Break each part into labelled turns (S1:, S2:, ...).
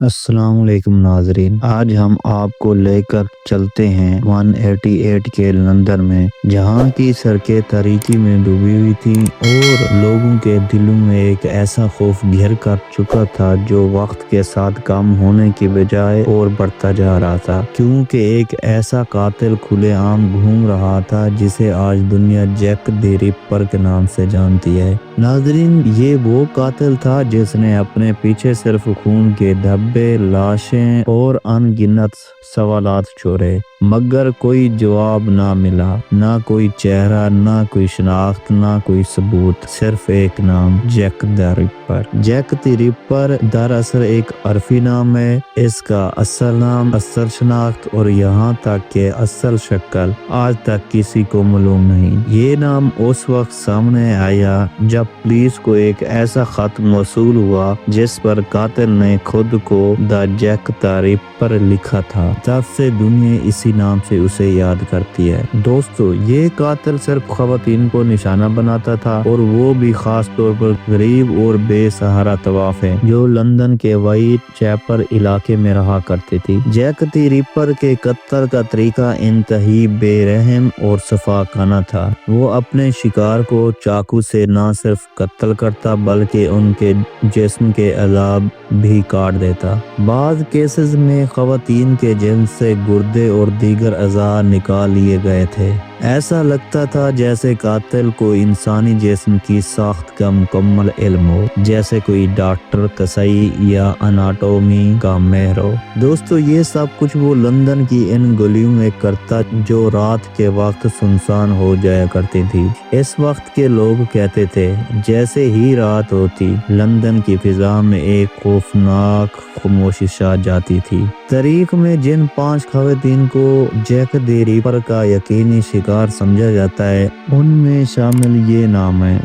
S1: अस्सलाम वालेकुम नाजरीन। आज हम आपको लेकर चलते हैं 188 के लंदन में, जहां की सड़कें तारीकी में डूबी हुई थी और लोगों के दिलों में एक ऐसा खौफ घेर कर चुका था जो वक्त के साथ कम होने की बजाय और बढ़ता जा रहा था, क्योंकि एक ऐसा कातिल खुलेआम घूम रहा था जिसे आज दुनिया जैक द रिपर के नाम से जानती है। नाजरीन, ये वो कातिल था जिसने अपने पीछे सिर्फ खून के धब्बे, लाशें और अनगिनत सवालात छोड़े, मगर कोई जवाब ना मिला, ना कोई चेहरा, ना कोई शनाख्त, ना कोई सबूत, सिर्फ एक नाम, Jack the Ripper. Jack the Ripper दरअसल एक अरबी नाम है। इसका असल नाम, असल शनाख्त और यहाँ तक के असल शक्ल आज तक किसी को मालूम नहीं। ये नाम उस वक्त सामने आया जब पुलिस को एक ऐसा खत मौसूल हुआ जिस पर कातिल ने खुद को द जैक द रिपर लिखा था। तब से दुनिया इसी नाम से उसे याद करती है। दोस्तों, ये कातिल सिर्फ खवातीन को निशाना बनाता था, और वो भी खास तौर पर गरीब और बेसहारा तवाफ़े जो लंदन के व्हाइट चैपल इलाके में रहा करती थी। जैक द रिपर के कत्ल का तरीका इंतही बेरहम और सफाकाना था। वो अपने शिकार को चाकू से न सिर्फ कत्ल करता बल्कि उनके जिस्म के अलाब भी काट देता। बाद केसेस में खवातीन के जिस्म से गुर्दे और दीगर अज़ा निकाल लिए गए थे। ऐसा लगता था जैसे कातिल को इंसानी जिस्म की साख्त का मुकम्मल इल्म हो, जैसे कोई डॉक्टर, कसाई या अनाटोमी का माहिर हो। दोस्तों, ये सब कुछ वो लंदन की इन गलियों में करता जो रात के वक्त सुनसान हो जाया करती थी। इस वक्त के लोग कहते थे जैसे ही रात होती लंदन की फिजा में एक खौफनाक खामोशी छा जाती थी। तारीख में जिन 5 खवातीन को जैक द रिपर का यकीनी शिकार समझा जाता है, उनमें शामिल ये नाम है।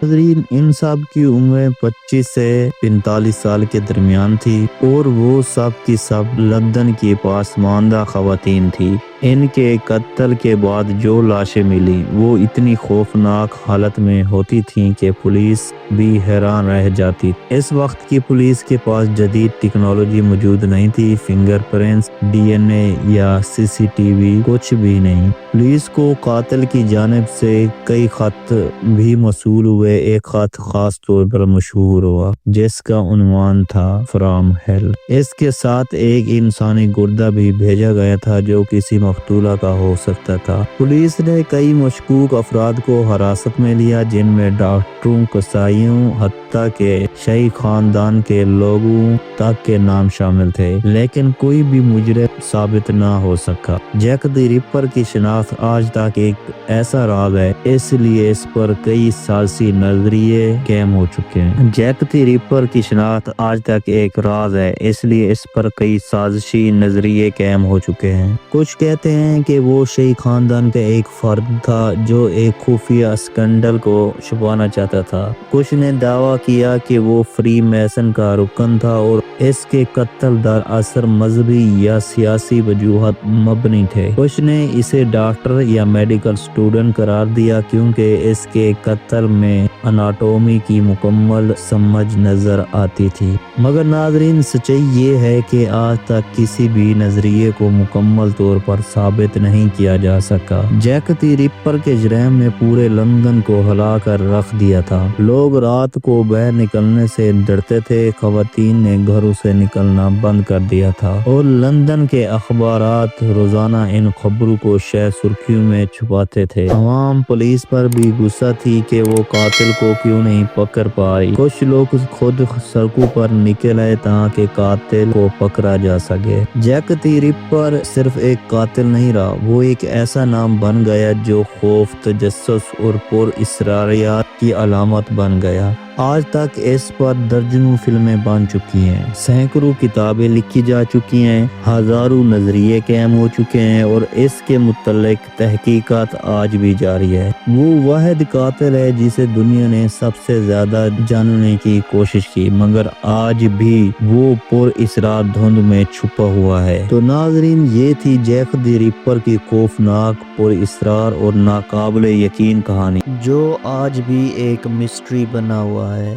S1: नाज़रीन, इन सब की उम्र 25 से 45 साल के दरमियान थी और वो सब की सब लंदन की पासमानदा खवातीन थी। इनके कत्ल के बाद जो लाशें मिली वो इतनी खौफनाक हालत में होती थीं कि पुलिस भी हैरान रह जाती। इस वक्त की पुलिस के पास जदीद टेक्नोलॉजी मौजूद नहीं थी, फिंगरप्रिंट्स, डीएनए या सीसीटीवी कुछ भी नहीं। पुलिस को कातिल की जानिब से कई खत भी मौसूल हुए। एक खत खास तौर पर मशहूर हुआ जिसका उन्वान था फ्रॉम हेल। इसके साथ एक इंसानी गुर्दा भी भेजा गया था जो किसी मकतूला का हो सकता था। पुलिस ने कई मशकूक अफराद को हिरासत में लिया, जिनमें डॉक्टरों, कसाईयों, हत्ता के शाही खानदान के लोगों तक के नाम शामिल थे, लेकिन कोई भी मुजरिम साबित न हो सका। जैक द रिपर की शिनाख्त आज तक एक ऐसा राज है, इसलिए इस पर कई साजिशी नजरिए कायम हो चुके हैं। जैक द रिपर की शिनाख्त आज तक एक राज है, इसलिए इस पर कई साजिशी नजरिए कायम हो चुके हैं। कुछ कहते हैं कि वो शाही खानदान का एक फर्द था जो एक खुफिया स्कैंडल को छुपाना चाहता था। कुछ ने दावा किया कि वो फ्री मैसन का रुकन था और इसके कत्ल दरअसल मजहबी या सियासी वजूहत मबनी थे। कुछ ने इसे डॉक्टर या मेडिकल स्टूडेंट करार दिया क्योंकि इसके कत्ल में अनाटोमी की मुकम्मल समझ नजर आती थी। मगर नाजरीन, सच्चाई ये है कि आज तक किसी भी नजरिए को मुकम्मल तौर पर साबित नहीं किया जा सका। जैक द रिपर के जुर्म ने पूरे लंदन को हिला कर रख दिया था। लोग रात को बाहर निकलने से डरते थे, खवातीन ने घरों से निकलना बंद कर दिया था और लंदन के अखबारात रोजाना इन खबरों को शह सुर्खियों में छुपाते थे। आवाम पुलिस पर भी गुस्सा थी कि वो कातिल को क्यों नहीं पकड़ पाई। कुछ लोग खुद सड़कों पर निकल आए ताकि कातिल को पकड़ा जा सके। जैक द रिपर सिर्फ एक कातिल नहीं रहा, वो एक ऐसा नाम बन गया जो खौफ, तजस्सुस और पुरअसरारियत की अलामत बन गया। आज तक इस पर दर्जनों फिल्में बन चुकी हैं, सैकड़ों किताबें लिखी जा चुकी हैं, हजारों नजरिए कायम हो चुके हैं और इसके मुतल्लिक तहकीकात आज भी जारी है। वो वाहिद कातिल है जिसे दुनिया ने सबसे ज्यादा जानने की कोशिश की, मगर आज भी वो पुरअसरार धुंध में छुपा हुआ है। तो नाजरीन, ये थी जैक द रिपर की खौफनाक, पुरअसरार और नाकाबिले यकीन कहानी, जो आज भी एक मिस्ट्री बना हुआ है।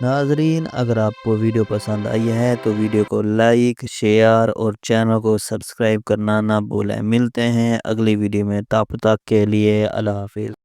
S1: ناظرین، اگر آپ کو ویڈیو پسند آئی ہے تو ویڈیو کو لائک، شیئر اور چینل کو سبسکرائب کرنا نہ بھولیں۔ ملتے ہیں اگلی ویڈیو میں، تب تک کے لیے اللہ حافظ۔